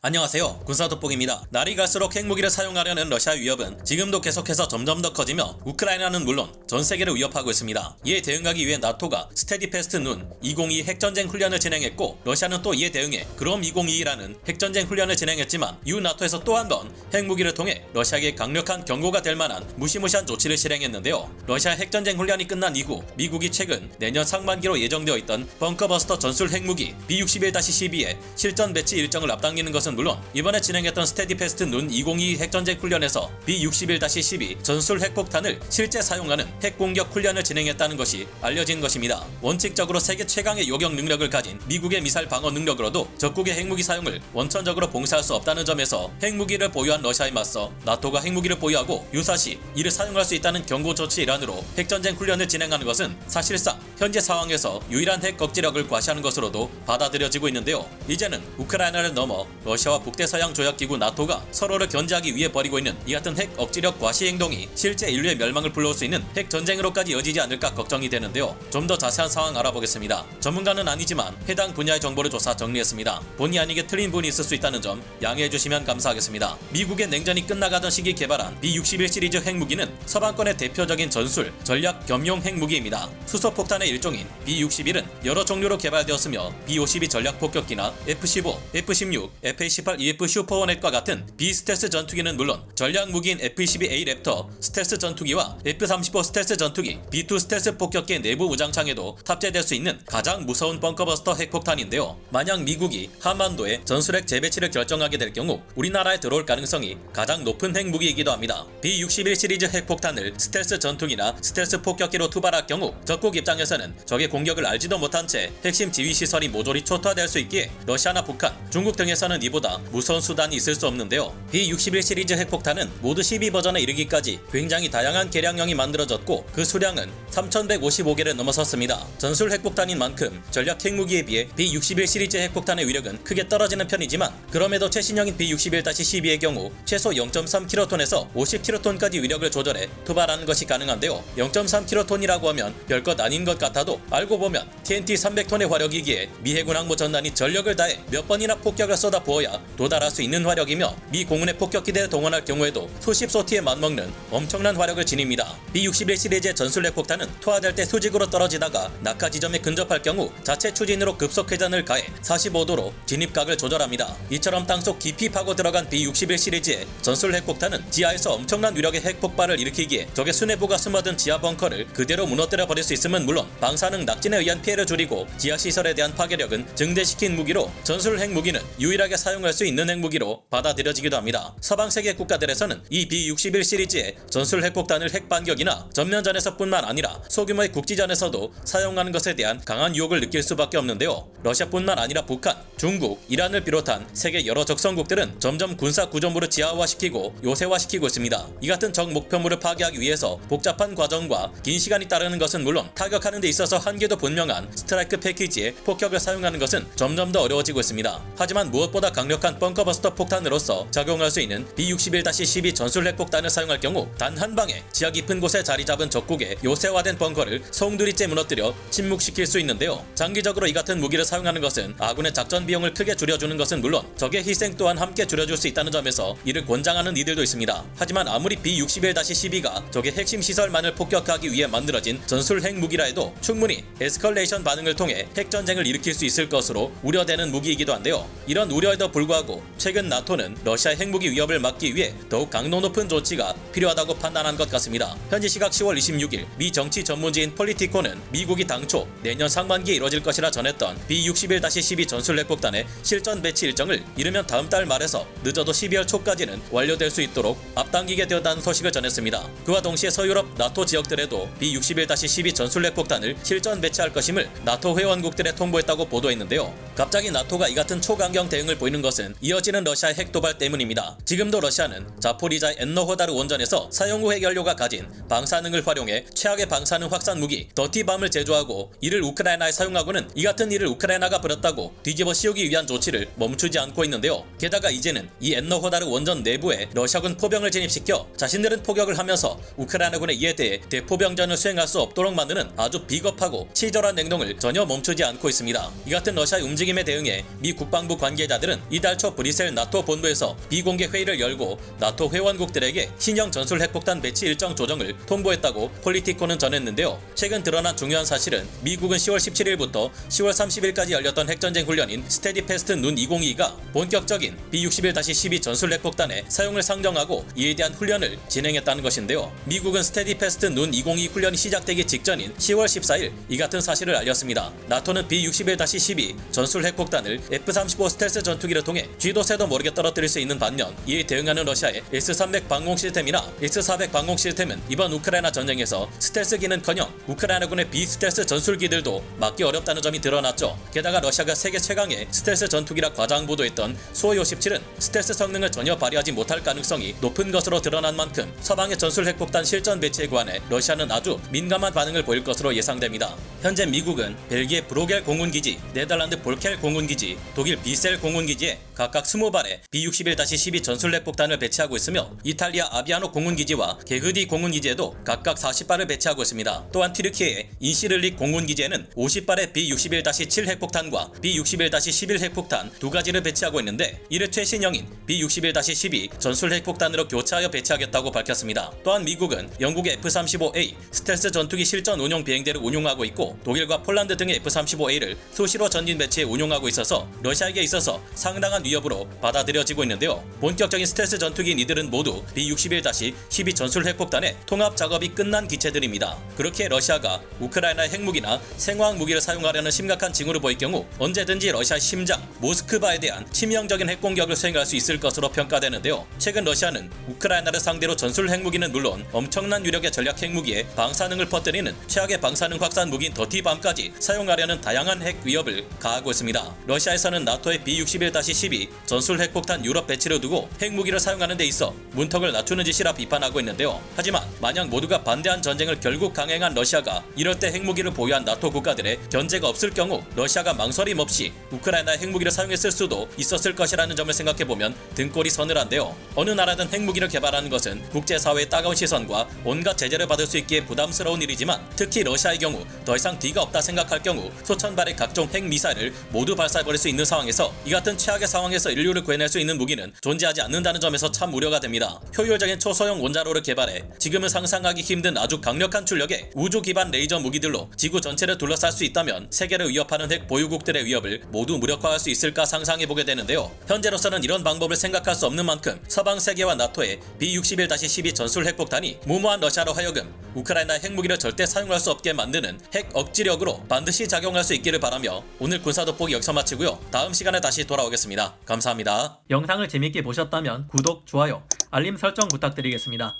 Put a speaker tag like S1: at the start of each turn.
S1: 안녕하세요. 군사돋보기입니다. 날이 갈수록 핵무기를 사용하려는 러시아의 위협은 지금도 계속해서 점점 더 커지며 우크라이나는 물론 전 세계를 위협하고 있습니다. 이에 대응하기 위해 나토가 스테디패스트 눈 2022 핵전쟁 훈련을 진행했고, 러시아는 또 이에 대응해 그롬 2022라는 핵전쟁 훈련을 진행했지만 이후 나토에서 또 한 번 핵무기를 통해 러시아에게 강력한 경고가 될 만한 무시무시한 조치를 실행했는데요. 러시아 핵전쟁 훈련이 끝난 이후 미국이 최근 내년 상반기로 예정되어 있던 벙커버스터 전술 핵무기 B-61-12의 실전 배치 일정을 앞당기는 것은 물론, 이번에 진행했던 스테디패스트 눈 2022 핵전쟁 훈련에서 B-61-12 전술 핵폭탄을 실제 사용하는 핵공격 훈련을 진행했다는 것이 알려진 것입니다. 원칙적으로 세계 최강의 요격 능력을 가진 미국의 미사일 방어 능력으로도 적국의 핵무기 사용을 원천적으로 봉쇄할 수 없다는 점에서 핵무기를 보유한 러시아에 맞서 나토가 핵무기를 보유하고 유사시 이를 사용할 수 있다는 경고 조치 일환으로 핵전쟁 훈련을 진행하는 것은 사실상 현재 상황에서 유일한 핵 억지력을 과시하는 것으로도 받아들여지고 있는데요. 이제는 우크라이나를 넘어 러시아와 북대서양 조약기구 나토가 서로를 견제하기 위해 벌이고 있는 이 같은 핵 억지력 과시 행동이 실제 인류의 멸망을 불러올 수 있는 핵전쟁으로까지 이어지지 않을까 걱정이 되는데요. 좀 더 자세한 상황 알아보겠습니다. 전문가는 아니지만 해당 분야의 정보를 조사 정리했습니다. 본의 아니게 틀린 부분이 있을 수 있다는 점 양해해 주시면 감사하겠습니다. 미국의 냉전이 끝나가던 시기 개발한 B-61 시리즈 핵무기는 서방권의 대표적인 전술, 전략 겸용 핵무기입니다. 수소폭탄의 일종인 B-61은 여러 종류로 개발되었으며 B-52 전략 폭격기나 F-15, F-16, F-18 EF 슈퍼호넷과 같은 비스텔스 전투기는 물론 전략 무기인 F-22A 랩터 스텔스 전투기와 F-35 스텔스 전투기, B-2 스텔스 폭격기 내부 무장창에도 탑재될 수 있는 가장 무서운 벙커버스터 핵폭탄인데요. 만약 미국이 한반도에 전술핵 재배치를 결정하게 될 경우 우리나라에 들어올 가능성이 가장 높은 핵무기이기도 합니다. B-61 시리즈 핵폭탄을 스텔스 전투기나 스텔스 폭격기로 투발할 경우 적국 입장에서는 적의 공격을 알지도 못한 채 핵심 지휘시설이 모조리 초토화될 수 있기에 러시아나 북한, 중국 등에서는 이보다 무서운 수단이 있을 수 없는데요. B-61 시리즈 핵폭탄은 모두 12버전에 이르기까지 굉장히 다양한 개량형이 만들어졌고 그 수량은 3155개를 넘어섰습니다. 전술 핵폭탄인 만큼 전략 핵무기에 비해 B-61 시리즈 핵폭탄의 위력은 크게 떨어지는 편이지만, 그럼에도 최신형인 B-61-12의 경우 최소 0.3kton에서 50kton까지 위력을 조절해 투발하는 것이 가능한데요. 0.3kton이라고 하면 별것 아닌 것 같아도 알고 보면 TNT 300톤의 화력이기에 미 해군 항모 전단이 전력을 다해 몇 번이나 폭격을 쏟아부어야 도달할 수 있는 화력이며, 미 공군의 폭격기대를 동원할 경우에도 수십 소티에 맞먹는 엄청난 화력을 지닙니다. B-61 시리즈의 전술 핵폭탄은 투하될 때 수직으로 떨어지다가 낙하 지점에 근접할 경우 자체 추진으로 급속 회전을 가해 45도로 진입각을 조절합니다. 이처럼 땅속 깊이 파고 들어간 B-61 시리즈의 전술 핵폭탄은 지하에서 엄청난 위력의 핵폭발을 일으키기에 적의 수뇌부가 숨어든 지하 벙커를 그대로 무너뜨려 버릴 수 있음은 물론, 방사능 낙진에 의한 피해를 줄이고 지하 시설에 대한 파괴력은 증대시킨 무기로 전술 핵무기는 유일하게 사용할 수 있는 핵무기로 받아들여지기도 합니다. 서방 세계 국가들에서는 이 B-61 시리즈의 전술 핵폭탄을 핵반격이나 전면전에서뿐만 아니라 소규모의 국지전에서도 사용하는 것에 대한 강한 유혹을 느낄 수밖에 없는데요. 러시아뿐만 아니라 북한, 중국, 이란을 비롯한 세계 여러 적성국들은 점점 군사 구조물을 지하화시키고 요새화시키고 있습니다. 이 같은 적 목표물을 파괴하기 위해서 복잡한 과정과 긴 시간이 따르는 것은 물론, 타격하는 데 있어서 한계도 분명한 스트라이크 패키지의 폭격을 사용하는 것은 점점 더 어려워지고 있습니다. 하지만 무엇보다 강력한 벙커버스터 폭탄으로서 작용할 수 있는 B-61-12 전술 핵폭탄을 사용할 경우 단 한 방에 지하 깊은 곳에 자리 잡은 적국의 요새화된 벙커를 송두리째 무너뜨려 침묵시킬 수 있는데요. 장기적으로 이 같은 무기를 사용하는 것은 아군의 작전 비용을 크게 줄여주는 것은 물론, 적의 희생 또한 함께 줄여줄 수 있다는 점에서 이를 권장하는 이들도 있습니다. 하지만 아무리 B-61-12가 적의 핵심 시설만을 폭격하기 위해 만들어진 전술 핵무기라 해도 충분히 에스컬레이션 반응을 통해 핵전쟁을 일으킬 수 있을 것으로 우려되는 무기이기도 한데요. 이런 우려에도 불구하고 최근 나토는 러시아의 핵무기 위협을 막기 위해 더욱 강도 높은 조치가 필요하다고 판단한 것 같습니다. 현지 시각 10월 26일 미 정치 전문지인 폴리티코는 미국이 당초 내년 상반기에 이뤄질 것이라 전했던 B-61-12 전술 핵폭탄의 실전 배치 일정을 이르면 다음 달 말에서 늦어도 12월 초까지는 완료될 수 있도록 앞당기게 되었다는 소식을 전했습니다. 그와 동시에 서유럽 나토 지역들에도 B-61-12 전술 핵폭탄을 실전 배치할 것임을 나토 회원국들에 통보했다고 보도했는데요. 갑자기 나토가 이 같은 초강경 대응을 보이는 것은 이어지는 러시아의 핵 도발 때문입니다. 지금도 러시아는 자포리자의 엔노호다르 원전에서 사용 후 핵연료가 가진 방사능을 활용해 최악의 방사능 확산 무기 더티밤을 제조하고 이를 우크라이나에 사용하고는 이 같은 일을 우크라이나가 벌였다고 뒤집어 씌우기 위한 조치를 멈추지 않고 있는데요. 게다가 이제는 이 엔노호다르 원전 내부에 러시아군 포병을 진입시켜 자신들은 포격을 하면서 우크라이나군의 이에 대해 대포병전을 수행할 수 없도록 만드는 아주 비겁하고 치졸한 행동을 전혀 멈추지 않고 있습니다. 이 같은 러시아의 움직임 움직임에 대응해 미 국방부 관계자들은 이달 초 브뤼셀 나토 본부에서 비공개 회의를 열고 나토 회원국들에게 신형 전술 핵폭탄 배치 일정 조정을 통보했다고 폴리티코는 전했는데요. 최근 드러난 중요한 사실은 미국은 10월 17일부터 10월 30일까지 열렸던 핵전쟁 훈련인 스테디 패스트 눈 2022가 본격적인 B-61-12 전술 핵폭탄의 사용을 상정하고 이에 대한 훈련을 진행했다는 것인데요. 미국은 스테디 패스트 눈 2022 훈련이 시작되기 직전인 10월 14일 이 같은 사실을 알렸습니다. 나토는 B-61-12 전술 핵폭탄을 F-35 스텔스 전투기를 통해 쥐도 새도 모르게 떨어뜨릴 수 있는 반면 이에 대응하는 러시아의 S-300 방공 시스템이나 S-400 방공 시스템은 이번 우크라이나 전쟁에서 스텔스기는커녕 우크라이나군의 비스텔스 전술기들도 막기 어렵다는 점이 드러났죠. 게다가 러시아가 세계 최강의 스텔스 전투기라 과장 보도했던 수-57은 스텔스 성능을 전혀 발휘하지 못할 가능성이 높은 것으로 드러난 만큼 서방의 전술 핵폭탄 실전 배치에 관해 러시아는 아주 민감한 반응을 보일 것으로 예상됩니다. 현재 미국은 벨기에 브로겔 공군기지, 네덜란드 볼켈 공군기지, 독일 비셀 공군기지에 각각 20발의 B-61-12 전술 핵폭탄을 배치하고 있으며 이탈리아 아비아노 공군기지와 게흐디 공군기지에도 각각 40발을 배치하고 있습니다. 또한 튀르키예의 인시를릭 공군기지에는 50발의 B-61-7 핵폭탄과 B-61-11 핵폭탄 두 가지를 배치하고 있는데 이를 최신형인 B-61-12 전술 핵폭탄으로 교차하여 배치하겠다고 밝혔습니다. 또한 미국은 영국의 F-35A 스텔스 전투기 실전 운용 비행대를 운용하고 있고 독일과 폴란드 등의 F-35A를 수시로 전진 배치해 운용하고 있어서 러시아에게 있어서 상당한 위협으로 받아들여지고 있는데요. 본격적인 스텔스 전투기인 이들은 모두 B-61-12 전술 핵폭탄의 통합 작업이 끝난 기체들입니다. 그렇게 러시아가 우크라이나의 핵무기나 생화학 무기를 사용하려는 심각한 징후를 보일 경우 언제든지 러시아 심장 모스크바에 대한 치명적인 핵공격을 수행할 수 있을 것으로 평가되는데요. 최근 러시아는 우크라이나를 상대로 전술 핵무기는 물론 엄청난 유력의 전략 핵무기에 방사능을 퍼뜨리는 최악의 방사능 확산 무기인 더티밤까지 사용하려는 다양한 핵 위협을 가하고 있습니다. 러시아에서는 나토의 B-61-12 전술 핵폭탄 유럽 배치를 두고 핵무기를 사용하는 데 있어 문턱을 낮추는 짓이라 비판하고 있는데요. 하지만 만약 모두가 반대한 전쟁을 결국 강행한 러시아가 이럴 때 핵무기를 보유한 나토 국가들의 견제가 없을 경우 러시아가 망설임 없이 우크라이나의 핵무기를 사용했을 수도 있었을 것이라는 점을 생각해보면 등골이 서늘한데요. 어느 나라든 핵무기를 개발하는 것은 국제사회의 따가운 시선과 온갖 제재를 받을 수 있기에 부담스러운 일이지만 특히 러시아의 경우 더 이상 뒤가 없다 생각할 경우 수천 발의 각종 핵미사일을 모두 발사해버릴 수 있는 상황에서 이 같은 최악의 상황에서 인류를 구해낼 수 있는 무기는 존재하지 않는다는 점에서 참 우려가 됩니다. 효율적인 초소형 원자로를 개발해 지금은 상상하기 힘든 아주 강력한 출력의 우주 기반 레이저 무기들로 지구 전체를 둘러쌀 수 있다면 세계를 위협하는 핵 보유국들의 위협을 모두 무력화할 수 있을까 상상해보게 되는데요. 현재로서는 이런 방법을 생각할 수 없는 만큼 서방 세계와 나토의 B-61-12 전술 핵폭탄이 무모한 러시아로 하여금 우크라이나 핵무기를 절대 사용할 수 없게 만드는 핵 억지력으로 반드시 작용할 수 있기를 바라며 오늘 군사 돋보기 여기서 마치고요. 다음 시간에 다시 돌아오겠습니다. 감사합니다.
S2: 영상을 재밌게 보셨다면 구독, 좋아요, 알림 설정 부탁드리겠습니다.